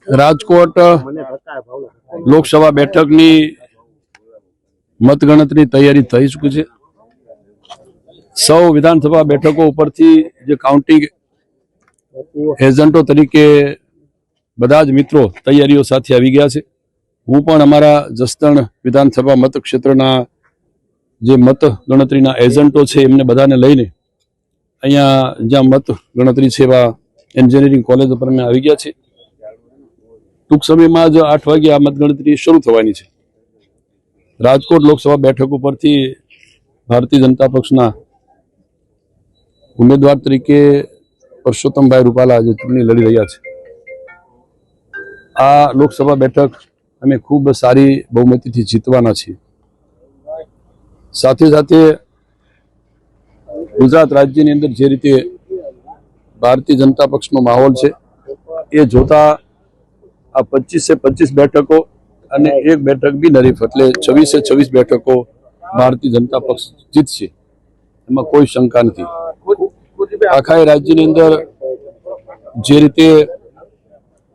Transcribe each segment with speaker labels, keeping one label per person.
Speaker 1: રાજકોટ લોકસભા બેઠકની મતગણતરી તૈયારી થઈ ચૂકી છે। સૌ વિધાનસભા બેઠકો ઉપરથી જે કાઉન્ટિંગ એજન્ટો તરીકે બધા જ મિત્રો તૈયારીઓ સાથે આવી ગયા છે। હું પણ અમારા જસદણ વિધાનસભા મતક્ષેત્રના જે મત ગણતરીના એજન્ટો છે એમને બધાને લઈને અહીંયા જ્યાં મત ગણતરી છે એવા એન્જિનિયરિંગ કોલેજ પર અમે આવી ગયા છે। ટૂંક સમયમાં જ 8 વાગે આ મતગણતરી શરૂ થવાની છે। રાજકોટ લોકસભા બેઠક ઉપરથી ભારતીય જનતા પક્ષના ઉમેદવાર તરીકે પરસોત્તમભાઈ રૂપાલા જે ચૂંટણી લડી રહ્યા છે। આ લોકસભા બેઠક અમે ખૂબ સારી બહુમતીથી જીતવાના છીએ। સાથે સાથે ગુજરાત રાજ્યની અંદર જે રીતે ભારતીય જનતા પક્ષનો માહોલ છે એ જોતા આ 25 બેઠકો અને એક બેઠક બી નરીફ એટલે 26 બેઠકો ભારતીય જનતા પક્ષ જીતશે, એમાં કોઈ શંકા નથી। આખા રાજ્યની અંદર જે રીતે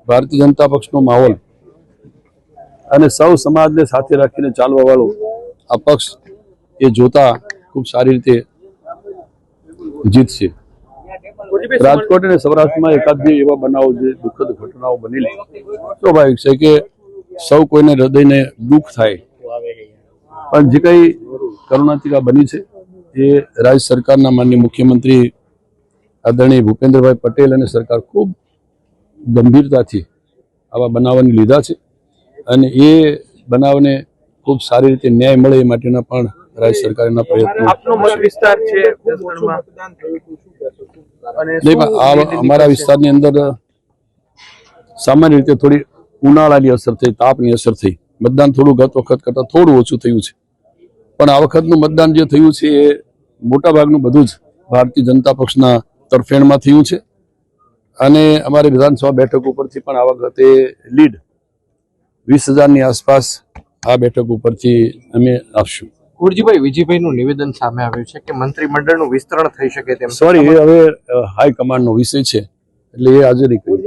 Speaker 1: ભારતીય જનતા પક્ષનો માહોલ અને સૌ સમાજને સાથે રાખીને ચાલવા વાળો આ પક્ષ એ જોતા ખૂબ સારી રીતે જીતશે। રાજકોટ અને સૌરાષ્ટ્રમાં એકાદ બે એવા બનાવો જે દુઃખદ ઘટનાઓ બનેલી સ્વાભાવિક છે કે સૌ કોઈને હૃદયને દુઃખ થાય, પણ જે કઈ કરુણાંતિકા બની છે એ રાજ્ય સરકારના માનનીય મુખ્યમંત્રી આદરણીય ભૂપેન્દ્રભાઈ પટેલ અને સરકાર ખૂબ ગંભીરતાથી આવા બનાવોને લીધા છે અને એ બનાવને ખૂબ સારી રીતે ન્યાય મળે એ માટેના પણ રાજ્ય સરકારના પ્રયત્નો। અમારા વિસ્તારની અંદર સામાન્ય રીતે થોડી ઉનાળાની અસર થઈ, તાપની અસર થઈ, મતદાન થોડું ગત વખત કરતાં થોડું ઓછું થયું છે, પણ આ વખતનું મતદાન જે થયું છે એ મોટાભાગનું બધું જ ભારતીય જનતા પક્ષના તરફેણમાં થયું છે અને અમારી વિધાનસભા બેઠક ઉપરથી પણ આ વખતે લીડ 20,000ની આસપાસ આ બેઠક ઉપરથી અમે આપશું।
Speaker 2: કુરજીભાઈ, વિજયભાઈનું નિવેદન સામે આવ્યું છે કે મંત્રીમંડળનું વિસ્તરણ થઈ શકે તેમ।
Speaker 1: સોરી, એ હવે હાઈકમાન્ડનો વિષય છે એટલે એ આજે નહીં કહ્યું।